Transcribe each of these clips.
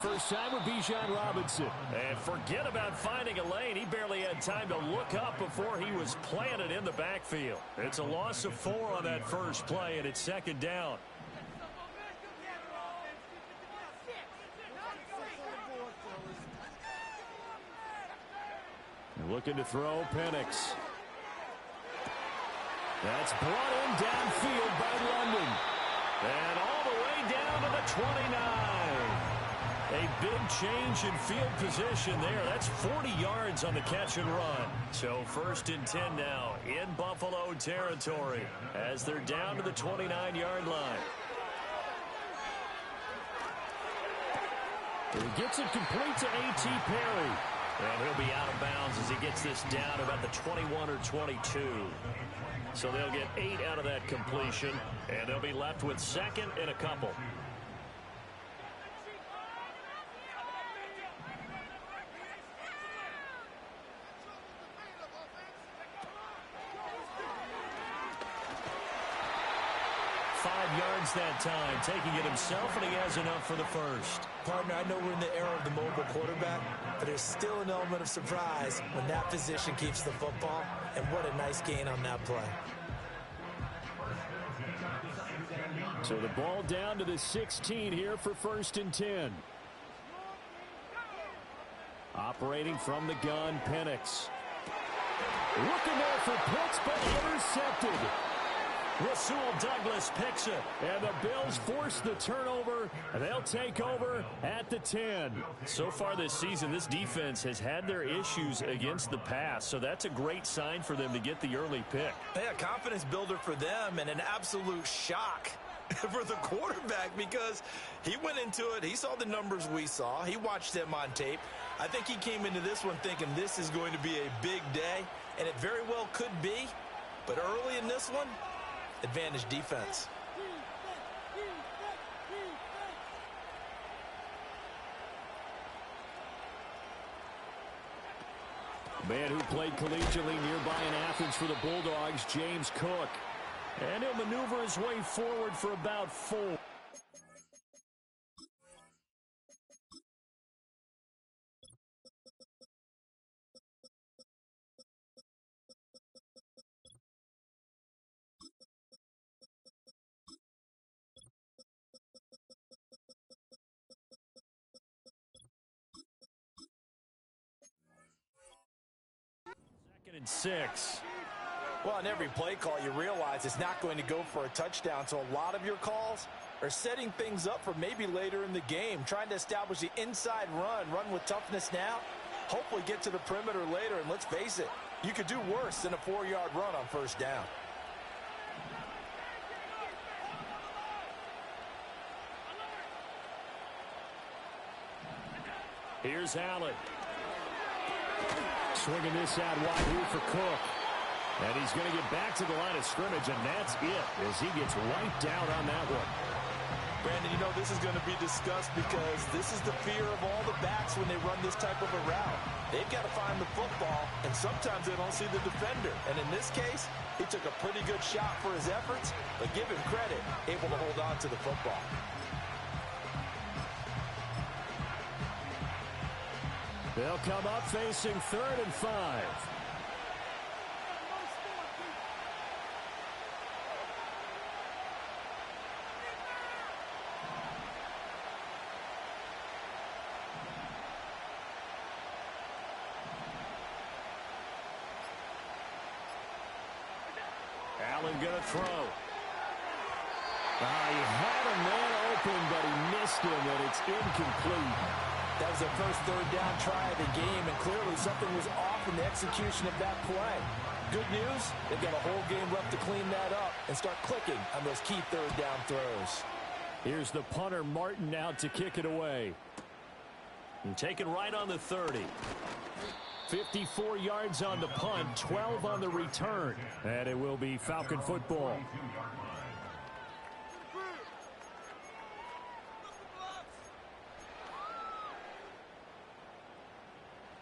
First time with Bijan Robinson. And forget about finding a lane. He barely had time to look up before he was planted in the backfield. It's a loss of 4 on that first play, and it's second down. Looking to throw, Penix. That's brought in downfield by London. And all the way down to the 29. A big change in field position there. That's 40 yards on the catch and run. So 1st and 10 now in Buffalo territory as they're down to the 29-yard line. He gets it complete to A.T. Perry. And he'll be out of bounds as he gets this down about the 21 or 22. So they'll get 8 out of that completion, and they'll be left with 2nd and a couple. Yards that time, taking it himself, and he has enough for the first. Partner, I know we're in the era of the mobile quarterback, but there's still an element of surprise when that position keeps the football, and what a nice gain on that play. So the ball down to the 16 here for 1st and 10. Operating from the gun, Penix. Looking there for Pitts, but intercepted. Rasul Douglas picks it. And the Bills force the turnover. They'll take over at the 10. So far this season, this defense has had their issues against the pass, so that's a great sign for them to get the early pick. Yeah, confidence builder for them and an absolute shock for the quarterback because he went into it. He saw the numbers we saw. He watched them on tape. I think he came into this one thinking this is going to be a big day, and it very well could be. But early in this one, advantage defense. Man who played collegiately nearby in Athens for the Bulldogs, James Cook. And he'll maneuver his way forward for about 4. And 6. Well, on every play call, you realize it's not going to go for a touchdown. So a lot of your calls are setting things up for maybe later in the game, trying to establish the inside run with toughness now, hopefully get to the perimeter later. And let's face it, you could do worse than a 4-yard run on 1st down. Here's Allen. Swinging this out wide here for Cook. And he's going to get back to the line of scrimmage, and that's it as he gets wiped out on that one. Brandon, you know this is going to be discussed because this is the fear of all the backs when they run this type of a route. They've got to find the football, and sometimes they don't see the defender. And in this case, he took a pretty good shot for his efforts, but give him credit, able to hold on to the football. They'll come up facing 3rd and 5. Allen going to throw. He had a man open, but he missed him, and it's incomplete. That was their first 3rd down try of the game, and clearly something was off in the execution of that play. Good news, they've got a whole game left to clean that up and start clicking on those key 3rd down throws. Here's the punter, Martin, out to kick it away. And taken right on the 30. 54 yards on the punt, 12 on the return. And it will be Falcon football.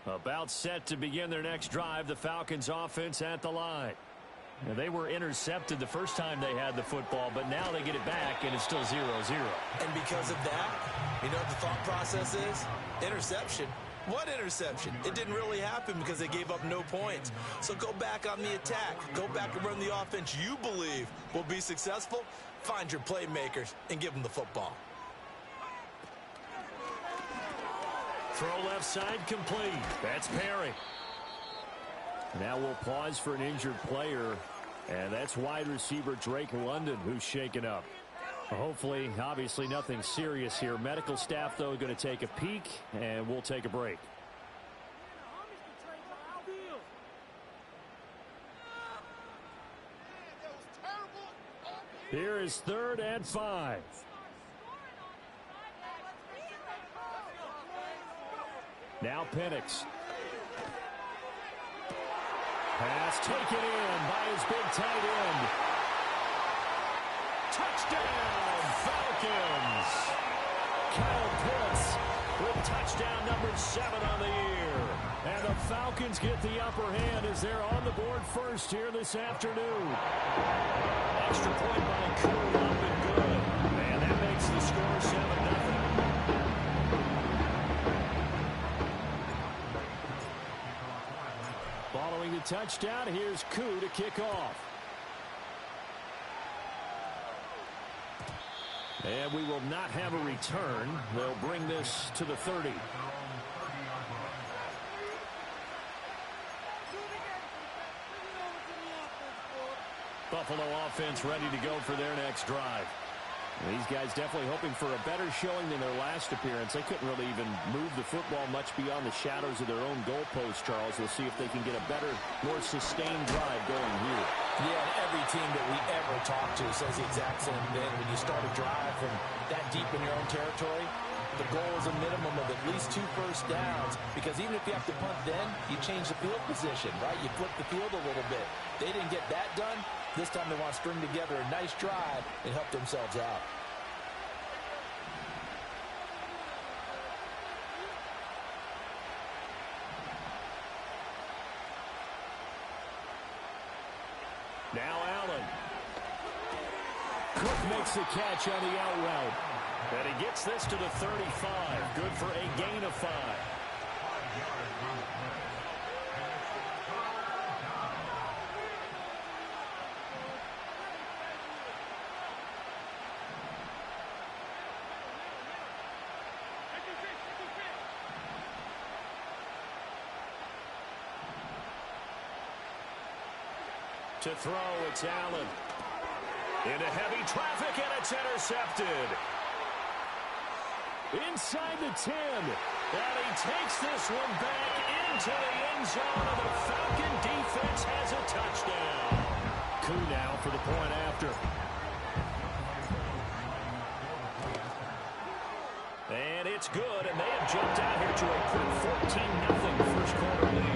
About set to begin their next drive, the Falcons offense at the line. Now, they were intercepted the first time they had the football, but now they get it back, and it's still 0-0. And because of that, You know what the thought process is? Interception. What interception? It didn't really happen because they gave up no points. So go back on the attack. Go back and run the offense you believe will be successful. Find your playmakers and give them the football. Throw left side complete. That's Perry. Now we'll pause for an injured player, and that's wide receiver Drake London who's shaken up. Hopefully, obviously nothing serious here. Medical staff, though, going to take a peek, and we'll take a break. Here is 3rd and 5. Now Penix. Pass taken in by his big tight end. Touchdown, Falcons. Kyle Pitts with touchdown number 7 on the year. And the Falcons get the upper hand as they're on the board first here this afternoon. Extra point by Koo, up and good. And that makes the score 7-0. Following the touchdown, here's Koo to kick off. And we will not have a return. They'll bring this to the 30. Buffalo offense ready to go for their next drive. These guys definitely hoping for a better showing than their last appearance. They couldn't really even move the football much beyond the shadows of their own goalpost, Charles. We'll see if they can get a better, more sustained drive going here. Yeah, and every team that we ever talk to says the exact same thing. When you start a drive from that deep in your own territory, the goal is a minimum of at least 2 first downs, because even if you have to punt then, you change the field position, right? You flip the field a little bit. They didn't get that done. This time they want to string together a nice drive and help themselves out. Now Allen. Cook makes the catch on the out route. And he gets this to the 35. Good for a gain of 5. To throw, it's Allen. Into heavy traffic, and it's intercepted. Inside the 10. And he takes this one back into the end zone, and the Falcon defense has a touchdown. Koo now for the point after. And it's good, and they have jumped out here to a quick 14-0 first quarter lead.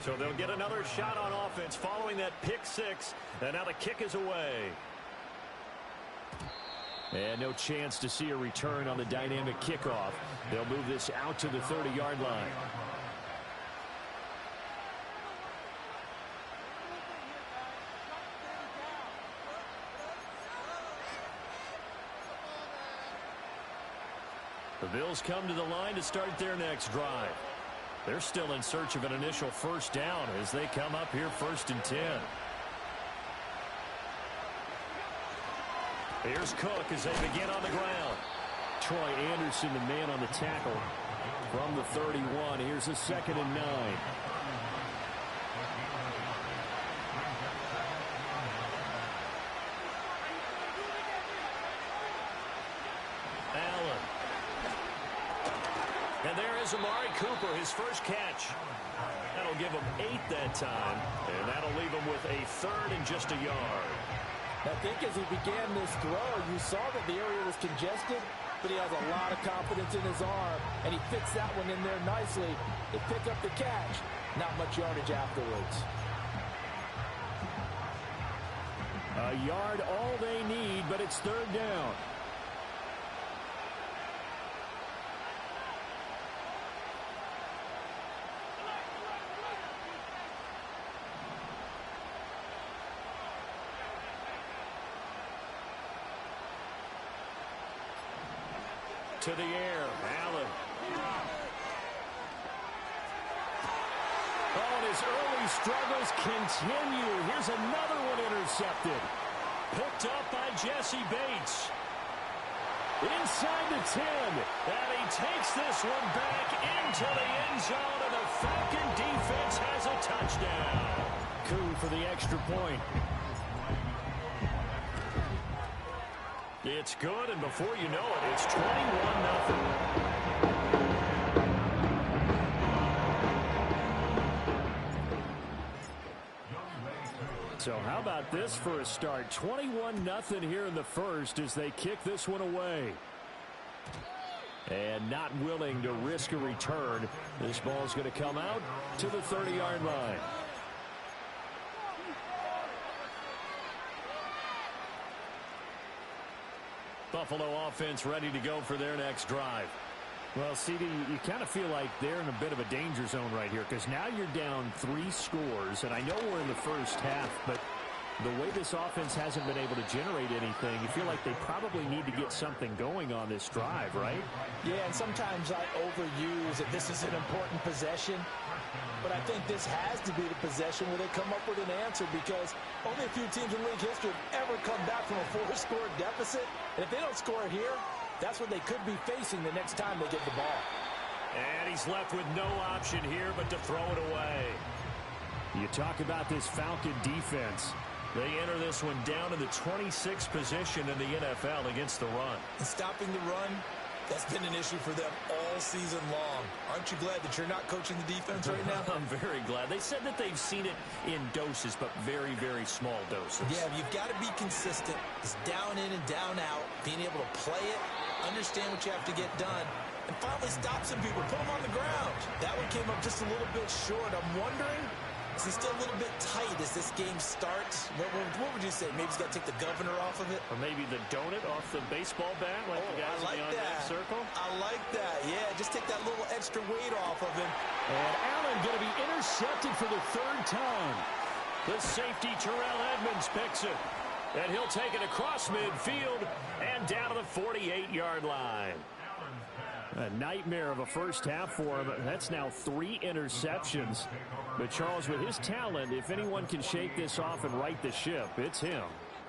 So they'll get another shot on offense following that pick 6, and now the kick is away. And no chance to see a return on the dynamic kickoff. They'll move this out to the 30-yard line. The Bills come to the line to start their next drive. They're still in search of an initial first down as they come up here 1st and 10. Here's Cook as they begin on the ground. Troy Anderson, the man on the tackle from the 31. Here's a 2nd and 9. And there is Amari Cooper, his first catch. That'll give him 8 that time, and that'll leave him with a 3rd and just a yard. I think as he began this throw, you saw that the area was congested, but he has a lot of confidence in his arm, and he fits that one in there nicely. They pick up the catch. Not much yardage afterwards. A yard all they need, but it's 3rd down. to the air. Allen. Oh, and his early struggles continue. Here's another one intercepted. Picked up by Jesse Bates. Inside the 10. And he takes this one back into the end zone, and the Falcon defense has a touchdown. Coup for the extra point. It's good, and before you know it, it's 21-0. So how about this for a start? 21-0 here in the first as they kick this one away. And not willing to risk a return. This ball's going to come out to the 30-yard line. Buffalo offense ready to go for their next drive. Well, CD, you kind of feel like they're in a bit of a danger zone right here because now you're down 3 scores, and I know we're in the first half, but the way this offense hasn't been able to generate anything, you feel like they probably need to get something going on this drive, right? Yeah, and sometimes I overuse that this is an important possession, but I think this has to be the possession where they come up with an answer because only a few teams in league history have ever come back from a 4-score deficit, and if they don't score here, that's what they could be facing the next time they get the ball. And he's left with no option here but to throw it away. You talk about this Falcon defense. They enter this one down in the 26th position in the NFL against the run. And stopping the run, that's been an issue for them all season long. Aren't you glad that you're not coaching the defense right now? I'm very glad. They said that they've seen it in doses, but very, very small doses. Yeah, you've got to be consistent. It's down in and down out, being able to play it, understand what you have to get done, and finally stop some people, put them on the ground. That one came up just a little bit short. I'm wondering, is he still a little bit tight as this game starts? What would you say? Maybe he's got to take the governor off of it? Or maybe the donut off the baseball bat like the guys I like in the that. circle? I like that. Yeah, just take that little extra weight off of him. And Allen going to be intercepted for the 3rd time. The safety, Terrell Edmonds, picks it. And he'll take it across midfield and down to the 48-yard line. A nightmare of a first half for him. That's now 3 interceptions. But Charles, with his talent, if anyone can shake this off and right the ship, it's him.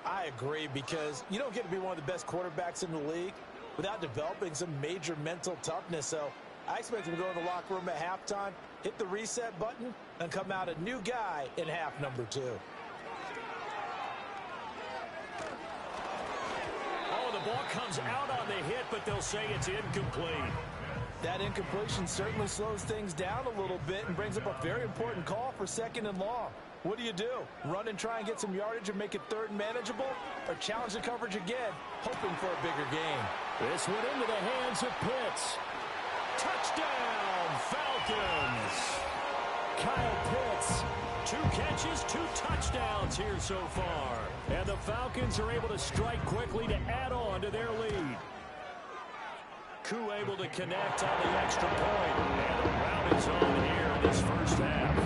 I agree, because you don't get to be one of the best quarterbacks in the league without developing some major mental toughness. So I expect him to go in the locker room at halftime, hit the reset button, and come out a new guy in half number 2. The ball comes out on the hit, but they'll say it's incomplete. That incompletion certainly slows things down a little bit and brings up a very important call for 2nd and long. What do? Run and try and get some yardage and make it 3rd and manageable? Or challenge the coverage again, hoping for a bigger gain? This went into the hands of Pitts. Touchdown, Falcons! Kyle Pitts. 2 catches, 2 touchdowns here so far. And the Falcons are able to strike quickly to add on to their lead. Koo able to connect on the extra point. And the rout is on here in this first half.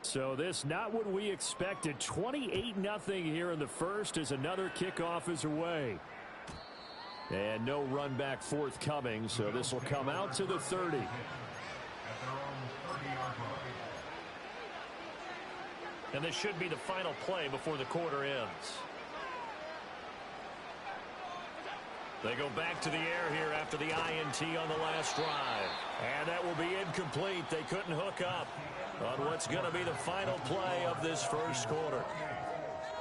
So this not what we expected. 28-0 here in the first as another kickoff is away. And no run back forthcoming, so this will come out to the 30. And this should be the final play before the quarter ends. They go back to the air here after the INT on the last drive. And that will be incomplete. They couldn't hook up on what's going to be the final play of this first quarter.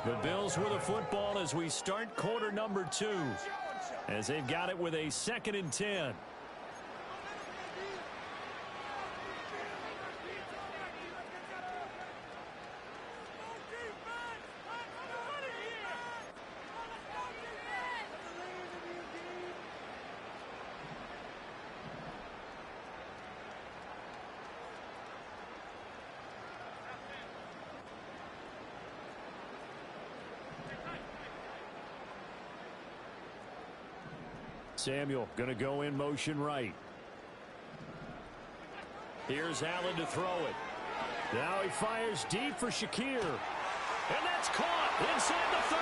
The Bills with the football as we start quarter number 2. As they've got it with a 2nd and 10. Samuel going to go in motion right. Here's Allen to throw it. Now he fires deep for Shakir. And that's caught inside the 30.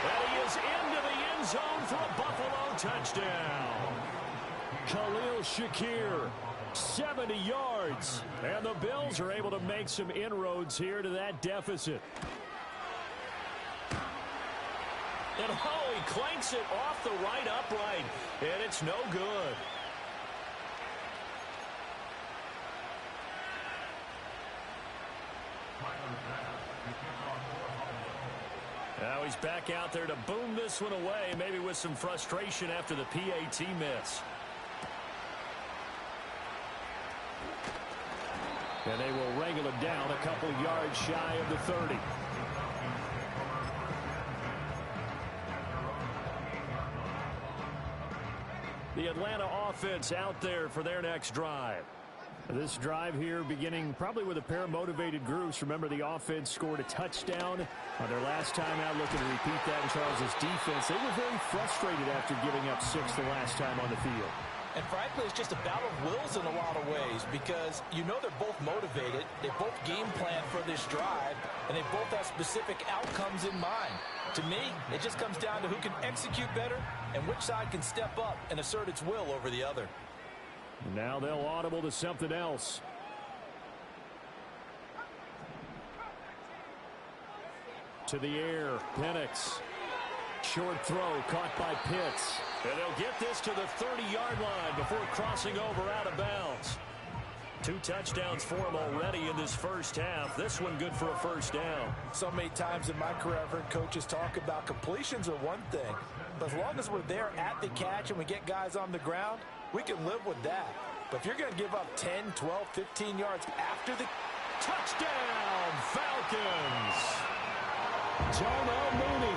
And he is into the end zone for a Buffalo touchdown. Khalil Shakir, 70 yards. And the Bills are able to make some inroads here to that deficit. And he clanks it off the right upright. And it's no good. Now he's back out there to boom this one away, maybe with some frustration after the PAT miss. And they will wrangle it down a couple yards shy of the 30. The Atlanta offense out there for their next drive. This drive here beginning probably with a pair of motivated groups. Remember, the offense scored a touchdown on their last time out. Looking to repeat that in Charles' defense. They were very frustrated after giving up 6 the last time on the field. And frankly, it's just a battle of wills in a lot of ways because you know they're both motivated. They both game plan for this drive, and they both have specific outcomes in mind. To me, it just comes down to who can execute better and which side can step up and assert its will over the other. Now they'll audible to something else. To the air, Penix. Short throw caught by Pitts. And they'll get this to the 30-yard line before crossing over out of bounds. 2 touchdowns for him already in this first half. This one good for a first down. So many times in my career I've heard coaches talk about completions are one thing. But as long as we're there at the catch and we get guys on the ground, we can live with that. But if you're going to give up 10, 12, 15 yards after the touchdown, Falcons. Darnell Mooney,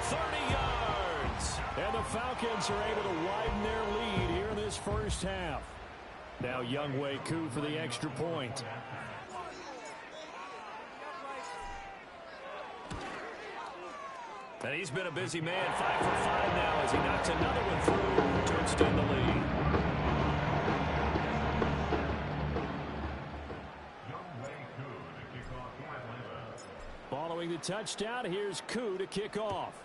30 yards. And the Falcons are able to widen their lead here in this first half. Now Younghoe Koo for the extra point. And he's been a busy man, 5 for 5 now as he knocks another one through to extend the lead. Following the touchdown, here's Koo to kick off.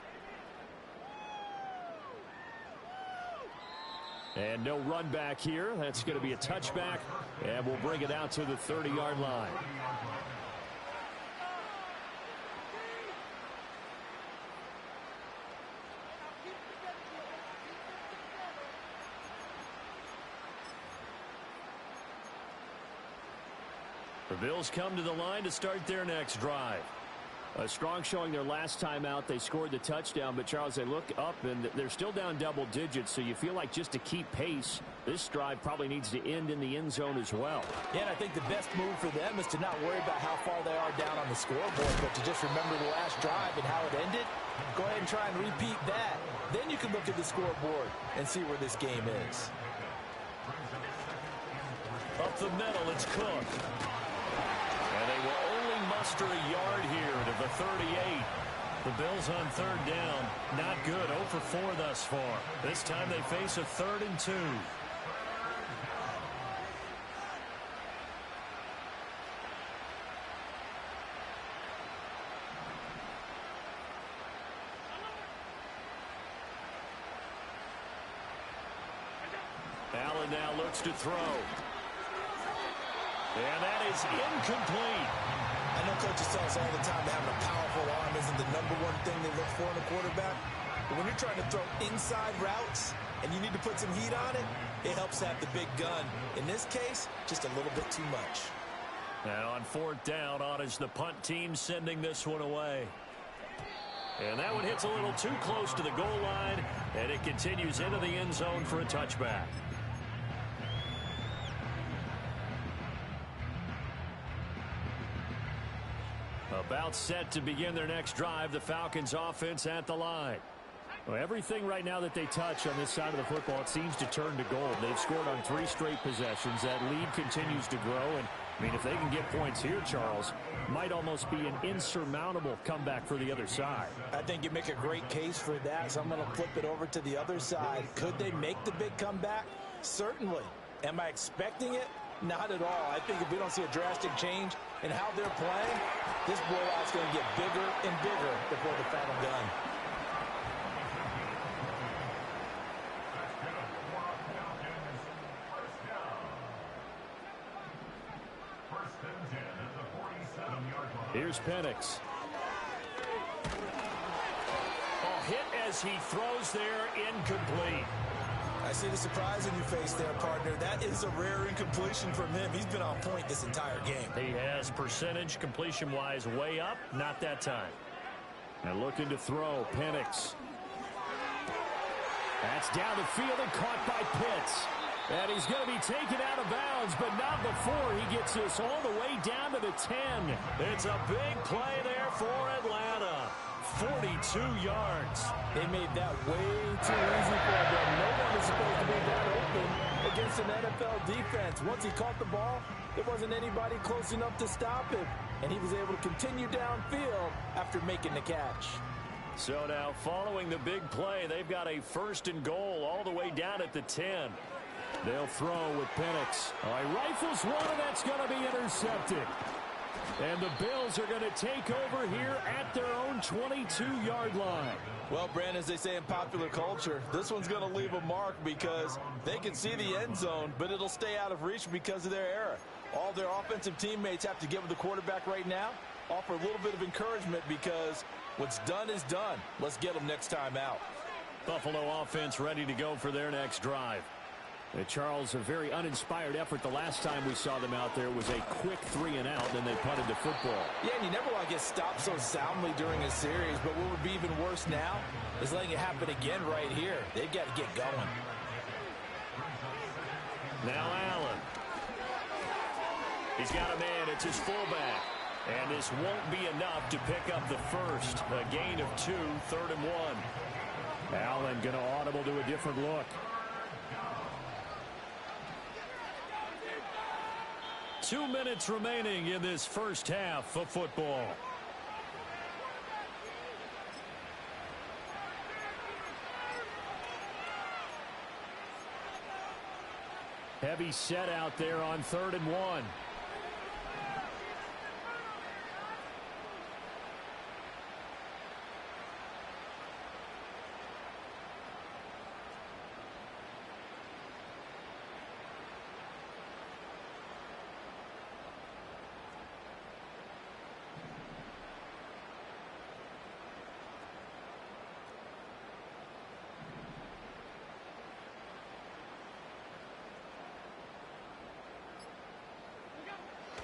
And no run back here. That's going to be a touchback, and we'll bring it out to the 30-yard line. The Bills come to the line to start their next drive. A strong showing their last time out. They scored the touchdown, but Charles, they look up and they're still down double digits, so you feel like just to keep pace, this drive probably needs to end in the end zone as well. Yeah, and I think the best move for them is to not worry about how far they are down on the scoreboard, but to just remember the last drive and how it ended. Go ahead and try and repeat that. Then you can look at the scoreboard and see where this game is. Up the middle, it's Cook. And they will only muster a yard here to the 38. The Bills on third down. Not good. 0 for 4 thus far. This time they face a 3rd and 2. Allen now looks to throw. And that is incomplete. I know coaches tell us all the time that having a powerful arm isn't the #1 thing they look for in a quarterback. But when you're trying to throw inside routes and you need to put some heat on it, it helps to have the big gun. In this case, just a little bit too much. Now on 4th down, on is the punt team sending this one away. And that one hits a little too close to the goal line, and it continues into the end zone for a touchback. About set to begin their next drive, the Falcons offense at the line. Well, everything right now that they touch on this side of the football, it seems to turn to gold. They've scored on 3 straight possessions. That lead continues to grow. And, I mean, if they can get points here, Charles, might almost be an insurmountable comeback for the other side. I think you make a great case for that, so I'm going to flip it over to the other side. Could they make the big comeback? Certainly. Am I expecting it? Not at all. I think if we don't see a drastic change in how they're playing, this blowout's going to get bigger and bigger before the final gun. Here's Penix. Hit as he throws there, incomplete. I see the surprise in your face there, partner. That is a rare incompletion from him. He's been on point this entire game. He has percentage completion-wise way up, not that time. And looking to throw, Penix. That's down the field and caught by Pitts. And he's going to be taken out of bounds, but not before he gets this all the way down to the 10. It's a big play there for Atlanta. 42 yards. They made that way too easy for them. No one is supposed to be that open against an NFL defense. Once he caught the ball, there wasn't anybody close enough to stop him. And he was able to continue downfield after making the catch. So now, following the big play, they've got a 1st and goal all the way down at the 10. They'll throw with Penix. He rifles one, and that's going to be intercepted. And the Bills are going to take over here at their own 22-yard line. Well, Brandon, as they say in popular culture, this one's going to leave a mark because they can see the end zone, but it'll stay out of reach because of their error. All their offensive teammates have to get with the quarterback right now, offer a little bit of encouragement because what's done is done. Let's get them next time out. Buffalo offense ready to go for their next drive. Charles, a very uninspired effort. The last time we saw them out there was a quick 3-and-out, then they punted the football. Yeah, and you never want to get stopped so soundly during a series, but what would be even worse now is letting it happen again right here. They've got to get going. Now Allen. He's got a man. It's his fullback. And this won't be enough to pick up the first. A gain of 2, 3rd and 1. Allen going to audible to a different look. 2 minutes remaining in this first half of football. Heavy set out there on 3rd and 1.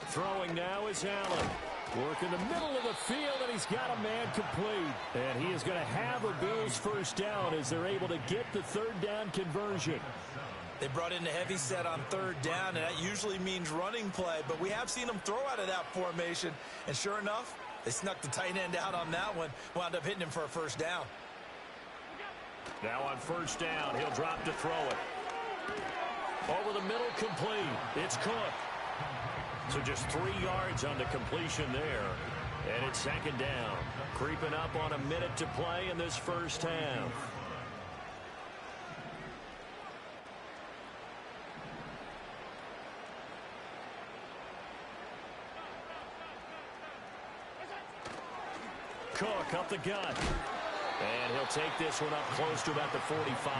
Throwing now is Allen. Work in the middle of the field, and he's got a man complete. And he is going to have a Bills first down as they're able to get the 3rd down conversion. They brought in a heavy set on 3rd down, and that usually means running play. But we have seen them throw out of that formation. And sure enough, they snuck the tight end out on that one. Wound up hitting him for a first down. Now on 1st down, he'll drop to throw it. Over the middle, complete. It's Cook. So just 3 yards on the completion there. And it's 2nd down. Creeping up on a minute to play in this first half. Cook up the gut. And he'll take this one up close to about the 45.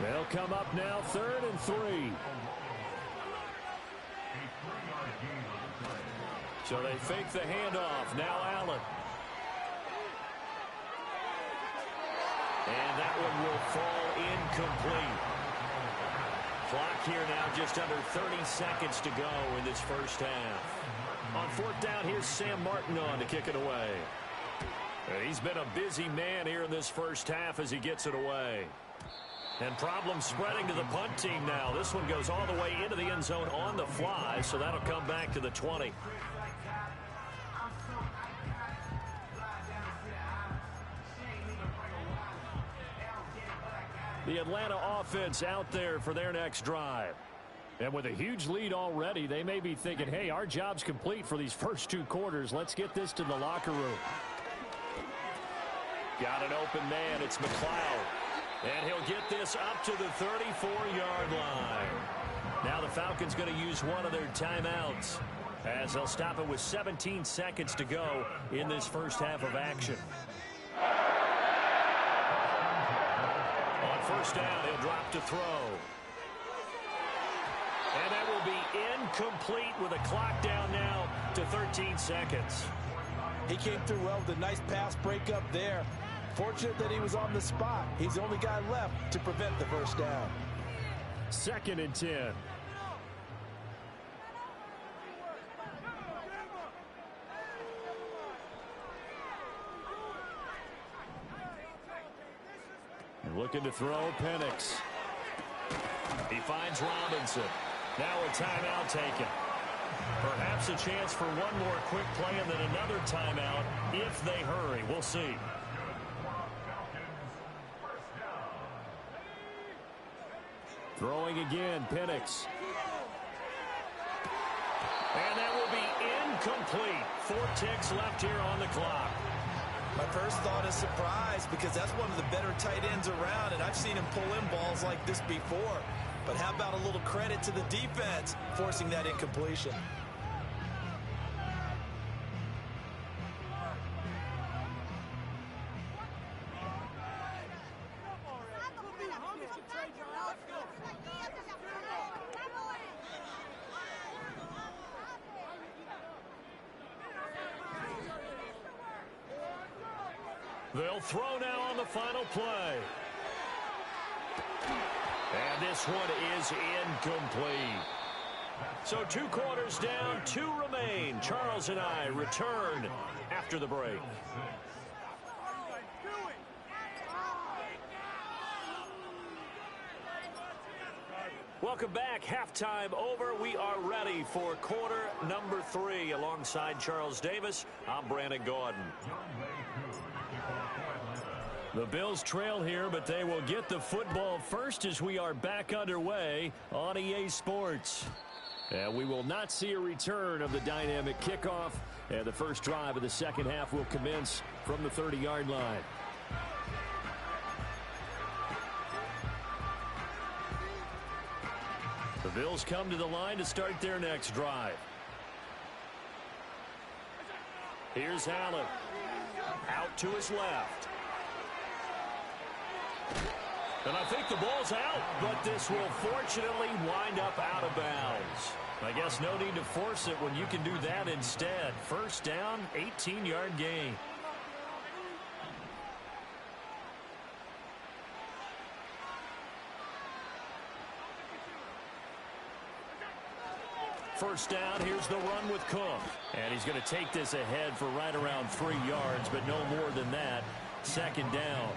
They'll come up now 3rd and 3. So they fake the handoff. Now Allen. And that one will fall incomplete. Clock here now just under 30 seconds to go in this first half. On 4th down, here's Sam Martin on to kick it away. And he's been a busy man here in this first half as he gets it away. And problems spreading to the punt team now. This one goes all the way into the end zone on the fly, so that'll come back to the 20. The Atlanta offense out there for their next drive. And with a huge lead already, they may be thinking, hey, our job's complete for these first 2 quarters. Let's get this to the locker room. Got an open man. It's McLeod. And he'll get this up to the 34-yard line. Now the Falcons going to use one of their timeouts as they'll stop it with 17 seconds to go in this first half of action. On first down, he'll drop to throw. And that will be incomplete with a clock down now to 13 seconds. He came through well with a nice pass breakup there. Fortunate that he was on the spot. He's the only guy left to prevent the first down. 2nd and 10. Looking to throw, Penix. He finds Robinson. Now a timeout taken. Perhaps a chance for one more quick play and then another timeout if they hurry. We'll see. Throwing again, Penix. And that will be incomplete. 4 ticks left here on the clock. My first thought is surprise because that's one of the better tight ends around, and I've seen him pull in balls like this before. But how about a little credit to the defense forcing that incompletion? They'll throw now on the final play. And this one is incomplete. So 2 quarters down, 2 remain. Charles and I return after the break. Welcome back. Halftime over. We are ready for quarter number 3. Alongside Charles Davis, I'm Brandon Gordon. The Bills trail here, but they will get the football first as we are back underway on EA Sports. And we will not see a return of the dynamic kickoff. And the first drive of the second half will commence from the 30-yard line. The Bills come to the line to start their next drive. Here's Allen. Out to his left. And I think the ball's out, but this will fortunately wind up out of bounds. I guess no need to force it when you can do that instead. First down, 18-yard gain. First down, here's the run with Cook. And he's going to take this ahead for right around 3 yards, but no more than that. Second down.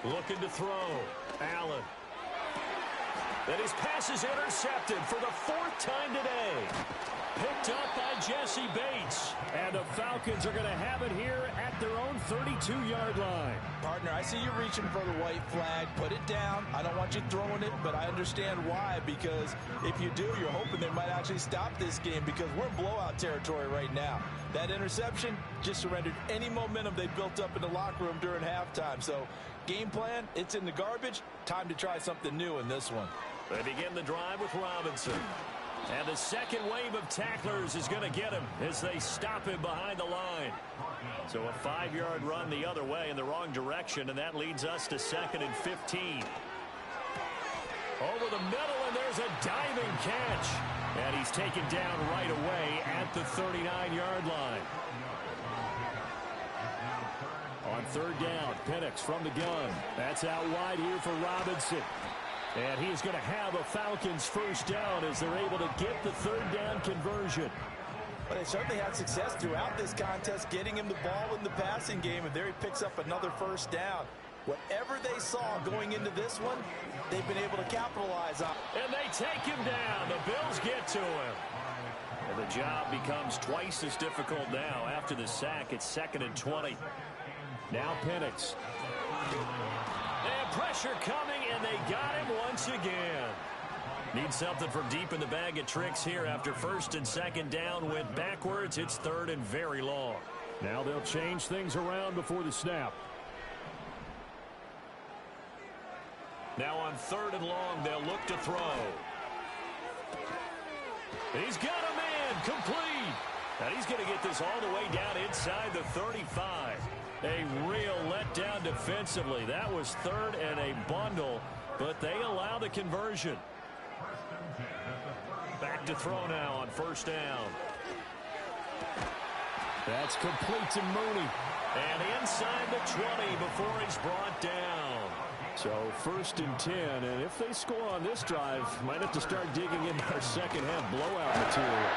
Looking to throw. Allen. And his pass is intercepted for the 4th time today. Picked up by Jesse Bates. And the Falcons are going to have it here at their own 32-yard line. Partner, I see you reaching for the white flag. Put it down. I don't want you throwing it, but I understand why. Because if you do, you're hoping they might actually stop this game because we're in blowout territory right now. That interception just surrendered any momentum they built up in the locker room during halftime. So game plan, it's in the garbage. Time to try something new in this one. They begin the drive with Robinson. And the second wave of tacklers is going to get him as they stop him behind the line. So a 5-yard run the other way in the wrong direction, and that leads us to 2nd and 15. Over the middle, and there's a diving catch. And he's taken down right away at the 39-yard line. On third down, Penix from the gun. That's out wide here for Robinson. And he is going to have a Falcons first down as they're able to get the third down conversion. But they certainly had success throughout this contest getting him the ball in the passing game, and there he picks up another first down. Whatever they saw going into this one, they've been able to capitalize on. And they take him down. The Bills get to him. And the job becomes twice as difficult now after the sack. It's 2nd and 20. Now Penix. And pressure coming, and they got him once again. Need something from deep in the bag of tricks here after first and second down went backwards. It's third and very long. Now they'll change things around before the snap. Now on third and long, they'll look to throw. He's got a man complete. And he's going to get this all the way down inside the 35. A real letdown defensively. That was third and a bundle, but they allow the conversion. Back to throw now on first down. That's complete to Mooney. And inside the 20 before he's brought down. So first and 10, and if they score on this drive, might have to start digging into our second half blowout material.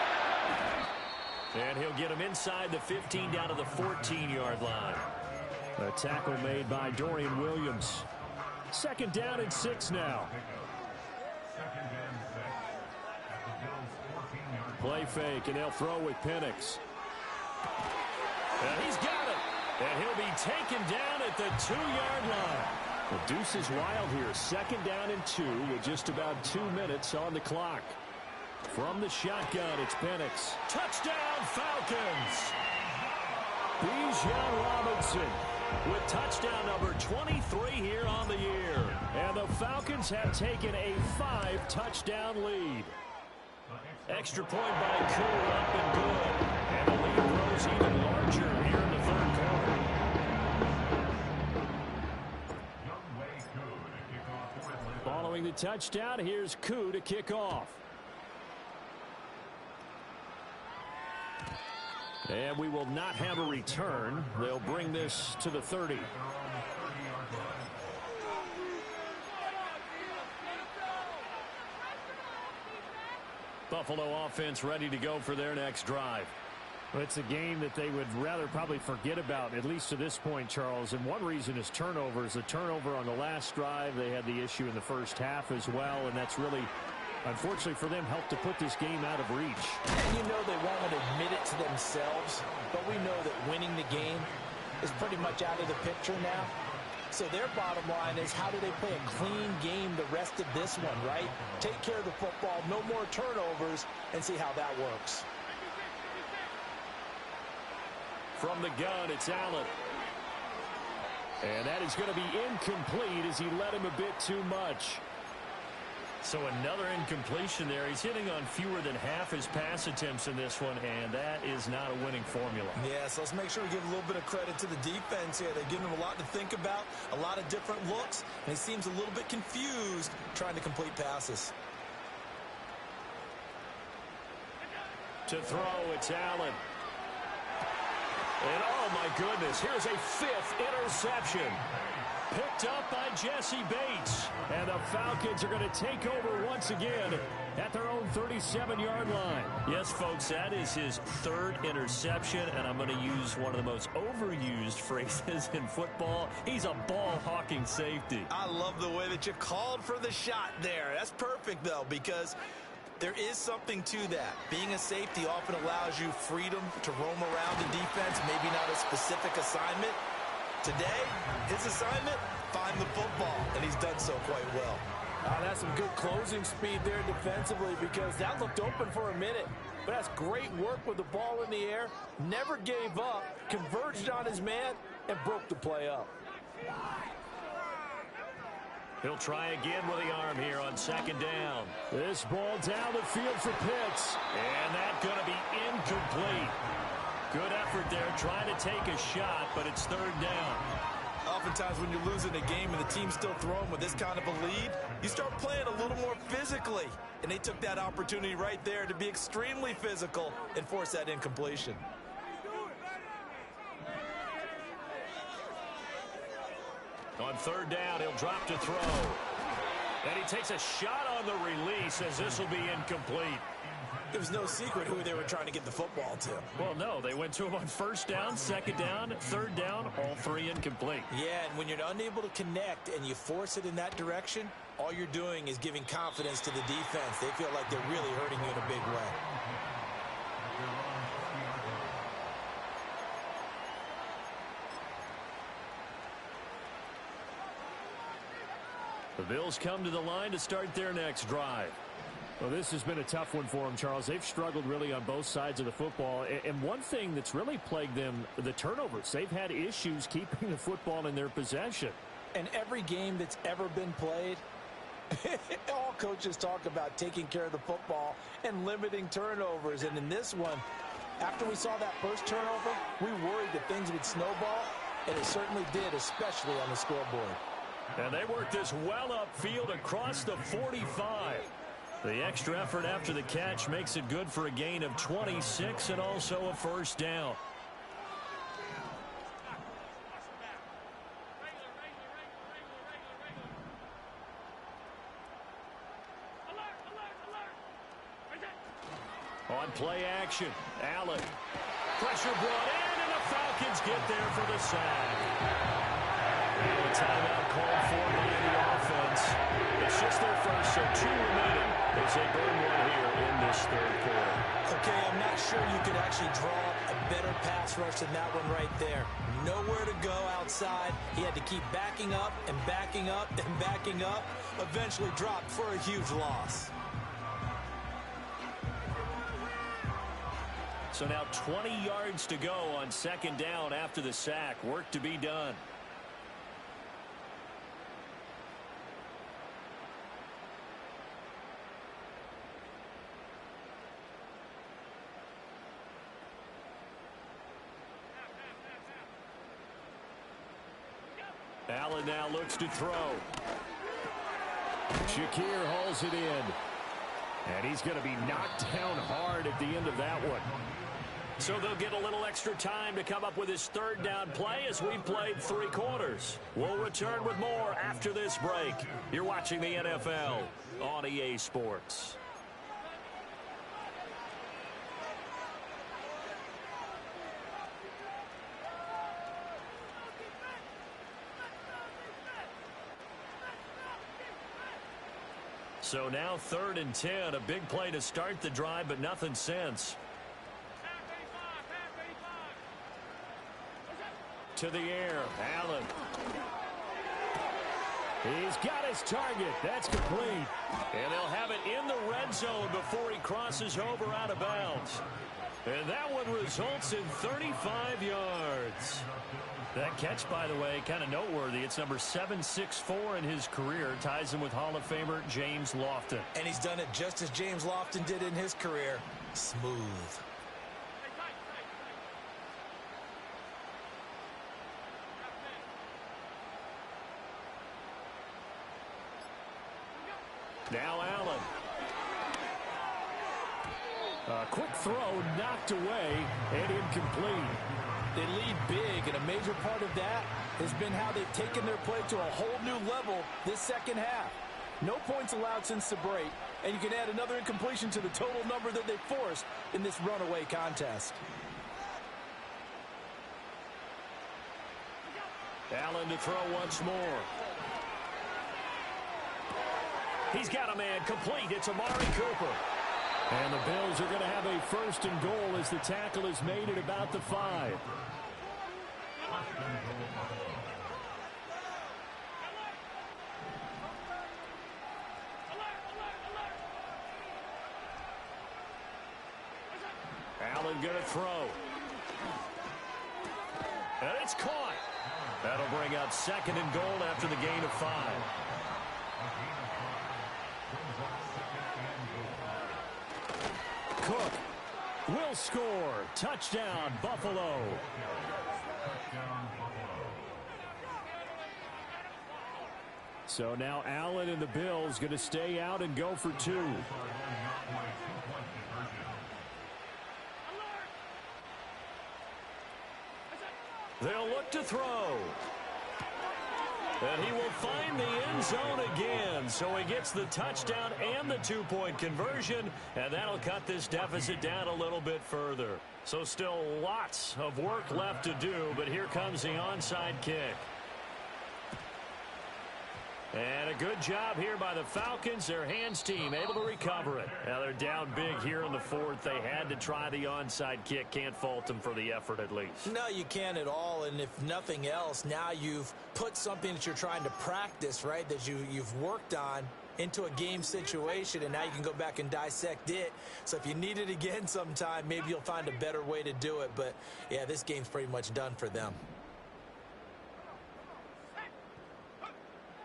And he'll get him inside the 15 down to the 14-yard line. A tackle made by Dorian Williams. Second down and 6 now. Play fake, and they'll throw with Penix. And he's got it. And he'll be taken down at the 2-yard line. The deuce is wild here. Second down and 2 with just about 2 minutes on the clock. From the shotgun, it's Penix. Touchdown, Falcons. Bijan Robinson with touchdown number 23 here on the year. And the Falcons have taken a 5-touchdown lead. Extra point by Cool, up and good. And the lead grows even larger here in the third quarter. Following the touchdown, here's Koo to kick off. And we will not have a return. They'll bring this to the 30. Buffalo offense ready to go for their next drive. Well, it's a game that they would rather probably forget about, at least to this point, Charles. And one reason is turnovers. The turnover on the last drive, they had the issue in the first half as well, and that's really, unfortunately for them, helped to put this game out of reach. And you know they won't admit it to themselves, but we know that winning the game is pretty much out of the picture now. So their bottom line is, how do they play a clean game the rest of this one, right? Take care of the football, no more turnovers, and see how that works. From the gun, it's Allen. And that is going to be incomplete as he led him a bit too much. So another incompletion there. He's hitting on fewer than half his pass attempts in this one, and that is not a winning formula. Yeah, so let's make sure we give a little bit of credit to the defense here. They're giving him a lot to think about, a lot of different looks, and he seems a little bit confused trying to complete passes. To throw, it's Allen. And oh my goodness, here's a 5th interception. Picked up by Jesse Bates. And the Falcons are going to take over once again at their own 37-yard line. Yes, folks, that is his 3rd interception, and I'm going to use one of the most overused phrases in football. He's a ball-hawking safety. I love the way that you called for the shot there. That's perfect, though, because there is something to that. Being a safety often allows you freedom to roam around the defense, maybe not a specific assignment. Today, his assignment, find the football, and he's done so quite well. That's some good closing speed there defensively, because that looked open for a minute. But that's great work with the ball in the air. Never gave up, converged on his man, and broke the play up. He'll try again with the arm here on second down. This ball down the field for Pitts. And that's going to be incomplete. Good effort there, trying to take a shot, but it's 3rd down. Oftentimes when you're losing a game and the team's still throwing with this kind of a lead, you start playing a little more physically. And they took that opportunity right there to be extremely physical and force that incompletion. On 3rd down, he'll drop to throw. And he takes a shot on the release as this will be incomplete. It was no secret who they were trying to get the football to. Well, no, they went to him on 1st down, 2nd down, 3rd down, all 3 incomplete. Yeah, and when you're unable to connect and you force it in that direction, all you're doing is giving confidence to the defense. They feel like they're really hurting you in a big way. The Bills come to the line to start their next drive. Well, this has been a tough one for them, Charles. They've struggled really on both sides of the football. And one thing that's really plagued them, the turnovers. They've had issues keeping the football in their possession. And every game that's ever been played, all coaches talk about taking care of the football and limiting turnovers. And in this one, after we saw that first turnover, we worried that things would snowball, and it certainly did, especially on the scoreboard. And they worked this well upfield across the 45. The extra effort after the catch makes it good for a gain of 26 and also a first down. On play action, Allen. Pressure brought in, and the Falcons get there for the sack. And a timeout called for by the offense. It's just their first, so 2 remaining as they burn one here in this third quarter. Okay, I'm not sure you could actually draw a better pass rush than that one right there. Nowhere to go outside. He had to keep backing up and backing up and backing up. Eventually dropped for a huge loss. So now 20 yards to go on second down after the sack. Work to be done. Allen now looks to throw. Shakir hauls it in. And he's going to be knocked down hard at the end of that one. So they'll get a little extra time to come up with his third down play as we've played 3 quarters. We'll return with more after this break. You're watching the NFL on EA Sports. So now 3rd and 10, a big play to start the drive, but nothing since. To the air, Allen. He's got his target. That's complete. And they'll have it in the red zone before he crosses over out of bounds. And that one results in 35 yards. That catch, by the way, kind of noteworthy. It's number 764 in his career. Ties him with Hall of Famer James Lofton. And he's done it just as James Lofton did in his career. Smooth. Now Allen. A quick throw knocked away and incomplete. They lead big, and a major part of that has been how they've taken their play to a whole new level this second half. No points allowed since the break, and you can add another incompletion to the total number that they forced in this runaway contest. Allen to throw once more. He's got a man complete. It's Amari Cooper. And the Bills are going to have a 1st and goal as the tackle is made at about the 5. Allen going to throw. And it's caught. That'll bring up 2nd and goal after the gain of 5. Cook will score. Touchdown, Buffalo. So now Allen and the Bills going to stay out and go for 2. They'll look to throw. And he will find the end zone again. So he gets the touchdown and the 2-point conversion. And that'll cut this deficit down a little bit further. So still lots of work left to do. But here comes the onside kick. And a good job here by the Falcons. Their hands team able to recover it. Now they're down big here in the 4th. They had to try the onside kick. Can't fault them for the effort at least. No, you can't at all. And if nothing else, now you've put something that you're trying to practice, right, that you've worked on into a game situation, and now you can go back and dissect it. So if you need it again sometime, maybe you'll find a better way to do it. But, yeah, this game's pretty much done for them.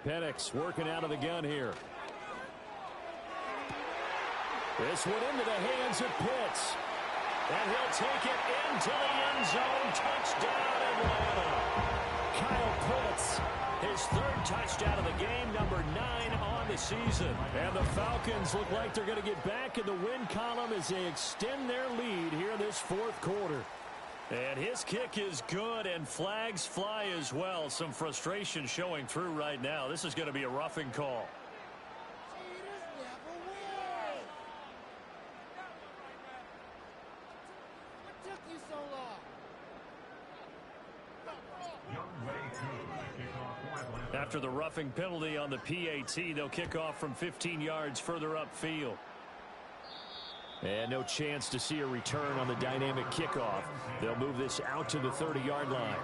Penix working out of the gun here. This one into the hands of Pitts. And he'll take it into the end zone. Touchdown, Atlanta. Kyle Pitts, his third touchdown of the game, number 9 on the season. And the Falcons look like they're going to get back in the win column as they extend their lead here this fourth quarter. And his kick is good, and flags fly as well. Some frustration showing through right now. This is going to be a roughing call. After the roughing penalty on the PAT, they'll kick off from 15 yards further upfield. And no chance to see a return on the dynamic kickoff. They'll move this out to the 30-yard line.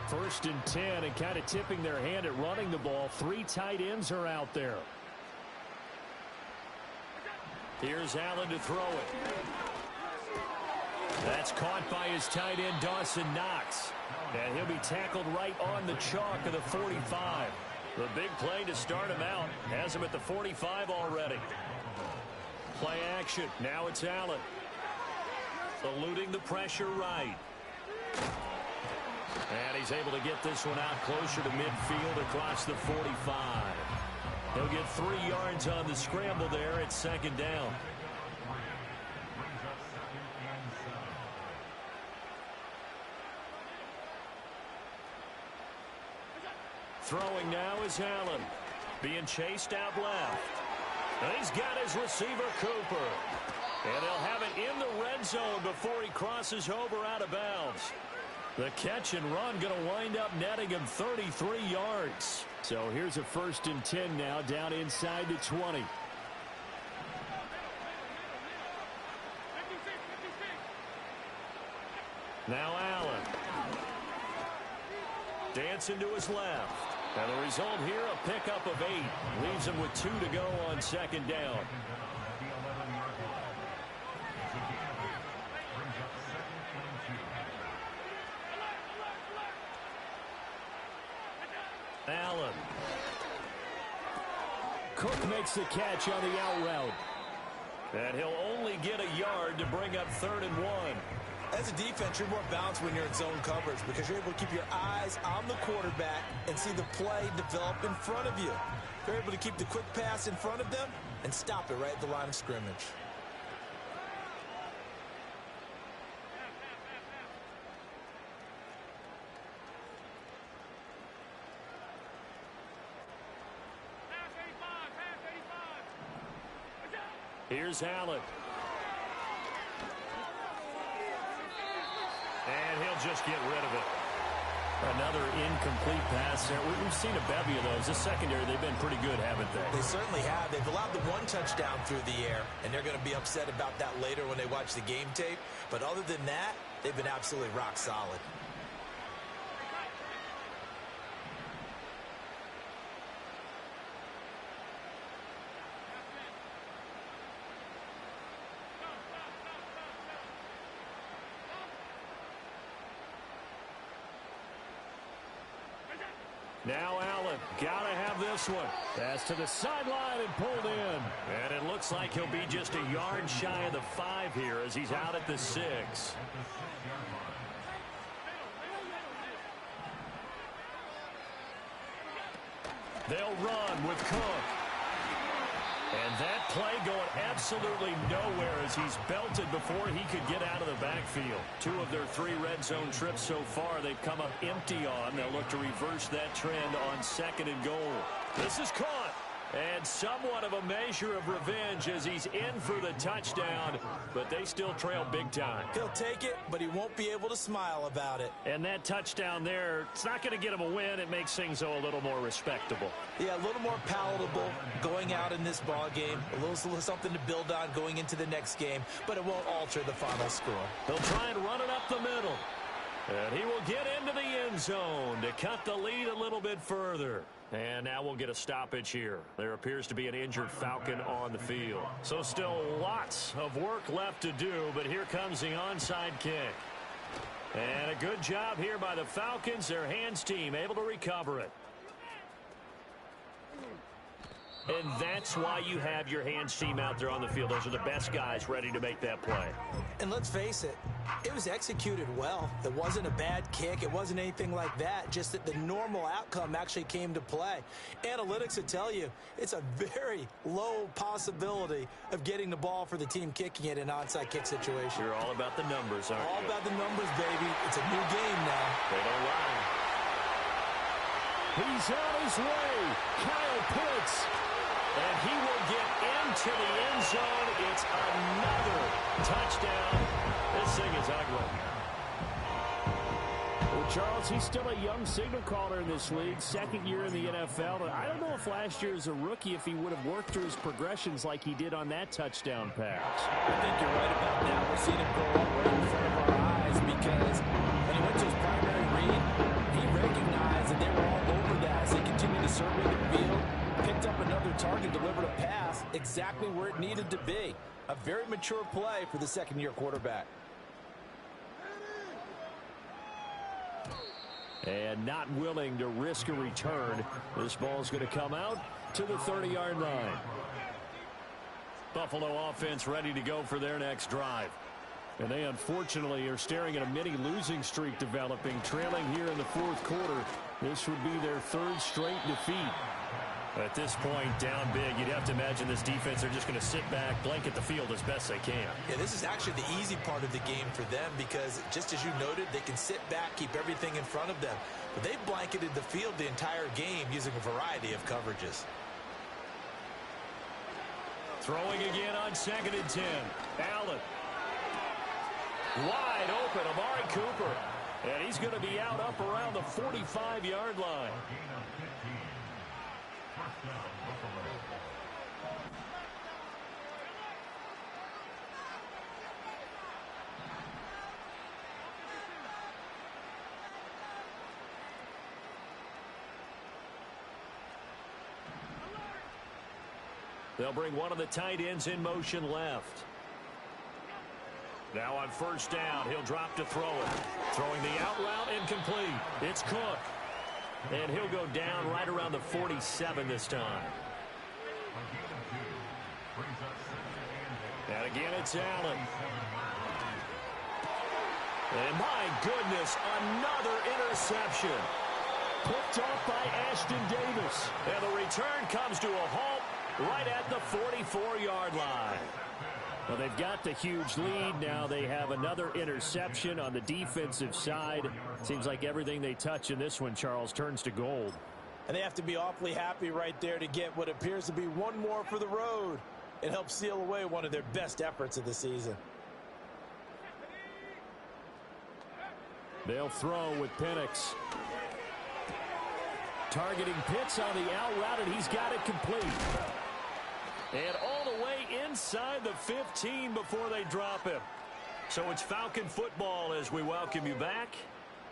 First and 10, and kind of tipping their hand at running the ball. 3 tight ends are out there. Here's Allen to throw it. That's caught by his tight end, Dawson Knox. And he'll be tackled right on the chalk of the 45. The big play to start him out. Has him at the 45 already. Play action. Now it's Allen. Eluding the pressure right. And he's able to get this one out closer to midfield across the 45. He'll get 3 yards on the scramble there at second down. Throwing now is Allen. Being chased out left. And he's got his receiver, Cooper. And they'll have it in the red zone before he crosses over out of bounds. The catch and run going to wind up netting him 33 yards. So here's a 1st and 10 now, down inside the 20. Now Allen. Dancing to his left. And the result here, a pickup of 8. Leaves him with 2 to go on second down. Allen. Cook makes the catch on the out route. And he'll only get a yard to bring up 3rd and 1. As a defense, you're more balanced when you're in zone coverage because you're able to keep your eyes on the quarterback and see the play develop in front of you. You're able to keep the quick pass in front of them and stop it right at the line of scrimmage. Here's Allen. And he'll just get rid of it. Another incomplete pass there. We've seen a bevy of those. This secondary, they've been pretty good, haven't they? They certainly have. They've allowed the 1 touchdown through the air, and they're going to be upset about that later when they watch the game tape. But other than that, they've been absolutely rock solid. Now Allen, gotta have this one. Pass to the sideline and pulled in. And it looks like he'll be just a yard shy of the 5 here as he's out at the 6. They'll run with Cook. And that play going absolutely nowhere as he's belted before he could get out of the backfield. 2 of their 3 red zone trips so far they've come up empty on. They'll look to reverse that trend on 2nd and goal. This is caught. And somewhat of a measure of revenge as he's in for the touchdown, but they still trail big time. He'll take it, but he won't be able to smile about it. And that touchdown there, it's not going to get him a win. It makes things, though, a little more respectable. Yeah, a little more palatable going out in this ball game. A little something to build on going into the next game, but it won't alter the final score. He'll try and run it up the middle. And he will get into the end zone to cut the lead a little bit further. And now we'll get a stoppage here. There appears to be an injured Falcon on the field. So still lots of work left to do, but here comes the onside kick. And a good job here by the Falcons, their hands team, able to recover it. And that's why you have your hands team out there on the field. Those are the best guys ready to make that play. And let's face it, it was executed well. It wasn't a bad kick. It wasn't anything like that. Just that the normal outcome actually came to play. Analytics would tell you it's a very low possibility of getting the ball for the team kicking it in an onside kick situation. You're all about the numbers, aren't you? All about the numbers, baby. It's a new game now. They don't lie. He's on his way. Kyle Pitts. And he will get into the end zone. It's another touchdown. This thing is ugly. Well, Charles, he's still a young signal caller in this league, second year in the NFL. I don't know if last year as a rookie, if he would have worked through his progressions like he did on that touchdown pass. I think you're right about that. We're seeing him grow up right in front of our eyes because when he went to his primary read, he recognized that they were all over that as they continued to survey the field. Picked up another target, delivered a pass exactly where it needed to be. A very mature play for the second-year quarterback. And not willing to risk a return. This ball's going to come out to the 30-yard line. Buffalo offense ready to go for their next drive. And they unfortunately are staring at a mini losing streak developing, trailing here in the fourth quarter. This would be their third straight defeat. At this point, down big, you'd have to imagine this defense are just going to sit back, blanket the field as best they can. Yeah, this is actually the easy part of the game for them because, just as you noted, they can sit back, keep everything in front of them. But they've blanketed the field the entire game using a variety of coverages. Throwing again on 2nd and 10. Allen. Wide open, Amari Cooper. And he's going to be out up around the 45-yard line. They'll bring one of the tight ends in motion left. Now on first down, he'll drop to throw it. Throwing the out route incomplete. It's Cook. And he'll go down right around the 47 this time. And again, it's Allen. And my goodness, another interception. Picked off by Ashton Davis. And the return comes to a halt right at the 44-yard line. Well, they've got the huge lead. Now they have another interception on the defensive side. Seems like everything they touch in this one, Charles, turns to gold. And they have to be awfully happy right there to get what appears to be one more for the road. It helps seal away one of their best efforts of the season. They'll throw with Penix. Targeting Pitts on the out route, and he's got it complete. And all the way inside the 15 before they drop him. So it's Falcon football as we welcome you back.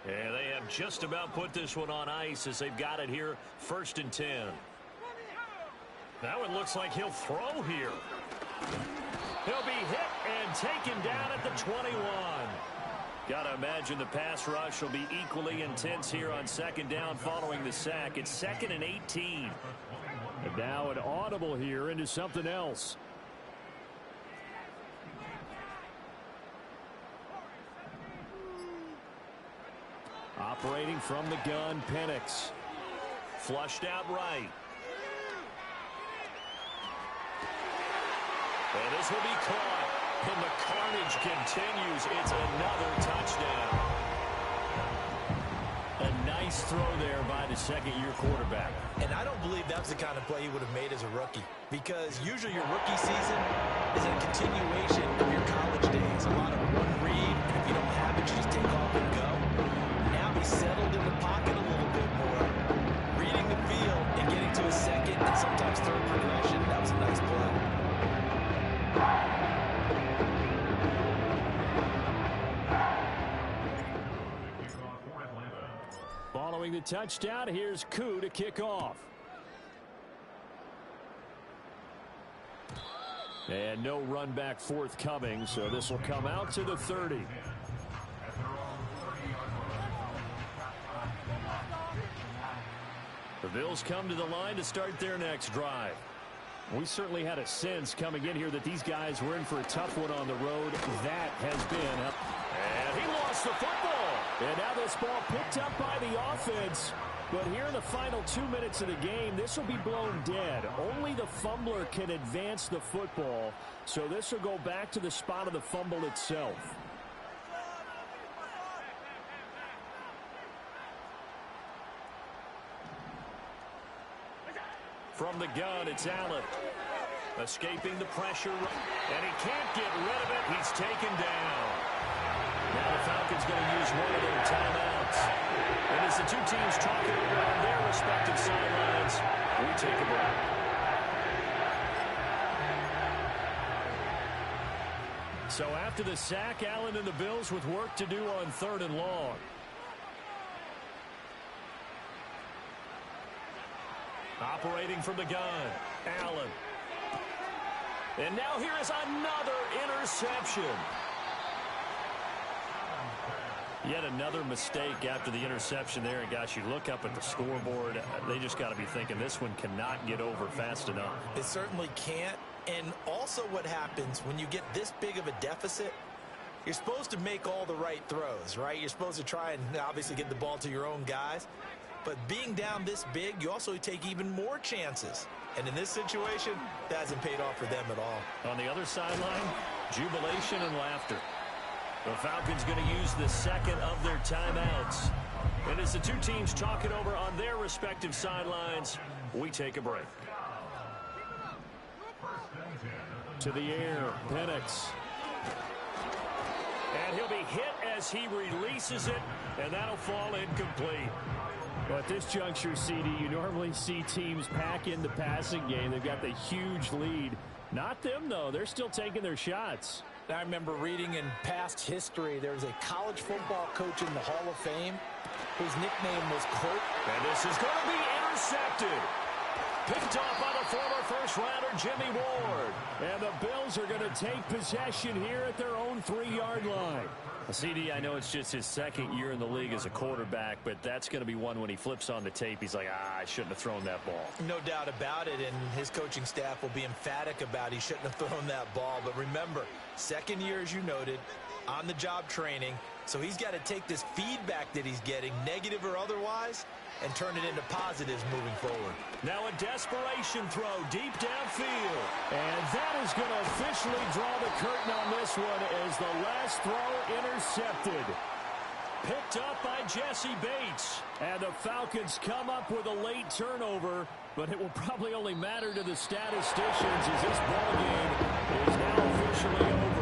And they have just about put this one on ice as they've got it here, 1st and 10. Now it looks like he'll throw here. He'll be hit and taken down at the 21. Got to imagine the pass rush will be equally intense here on 2nd down following the sack. It's 2nd and 18. And now an audible here into something else. Operating from the gun, Penix. Flushed out right. And this will be caught. And the carnage continues. It's another touchdown. A nice throw there by the second-year quarterback. And I don't believe that's the kind of play he would have made as a rookie, because usually your rookie season is a continuation of your college days. A lot of one read, and if you don't have it, you just take off and go. Now he's settled in the pocket a little bit more, reading the field and getting to a second and sometimes third progression. That was a nice play. Following the touchdown, here's Koo to kick off. And no run back forthcoming, so this will come out to the 30. The Bills come to the line to start their next drive. We certainly had a sense coming in here that these guys were in for a tough one on the road. That has been. And he lost the football. And now this ball picked up by the offense. But here in the final 2 minutes of the game, this will be blown dead. Only the fumbler can advance the football. So this will go back to the spot of the fumble itself. From the gun, it's Allen. Escaping the pressure. And he can't get rid of it. He's taken down. Now the Falcons going to use one of their timeouts. And as the two teams talking over on their respective sidelines, we take a break. So after the sack, Allen and the Bills with work to do on 3rd and long. Operating from the gun, Allen. And now here is another interception. Yet another mistake after the interception there. And, gosh, you look up at the scoreboard, they just got to be thinking this one cannot get over fast enough. It certainly can't. And also what happens when you get this big of a deficit, you're supposed to make all the right throws, right? You're supposed to try and obviously get the ball to your own guys. But being down this big, you also take even more chances. And in this situation, that hasn't paid off for them at all. On the other sideline, jubilation and laughter. The Falcons going to use the second of their timeouts. And as the two teams talk it over on their respective sidelines, we take a break. To the air, Penix. And he'll be hit as he releases it, and that'll fall incomplete. Well, at this juncture, CD, you normally see teams pack in the passing game. They've got the huge lead. Not them, though. They're still taking their shots. I remember reading in past history, there was a college football coach in the Hall of Fame whose nickname was Kurt. And this is going to be intercepted. Picked off by the former first-rounder Jimmy Ward. And the Bills are going to take possession here at their own 3-yard line. CD, I know it's just his second year in the league as a quarterback, but that's going to be one when he flips on the tape. He's like, I shouldn't have thrown that ball. No doubt about it, and his coaching staff will be emphatic about he shouldn't have thrown that ball. But remember, second year, as you noted, on-the-job training, so he's got to take this feedback that he's getting, negative or otherwise, and turn it into positives moving forward. Now a desperation throw deep downfield. And that is going to officially draw the curtain on this one as the last throw intercepted. Picked up by Jesse Bates. And the Falcons come up with a late turnover, but it will probably only matter to the statisticians as this ball game is now officially over.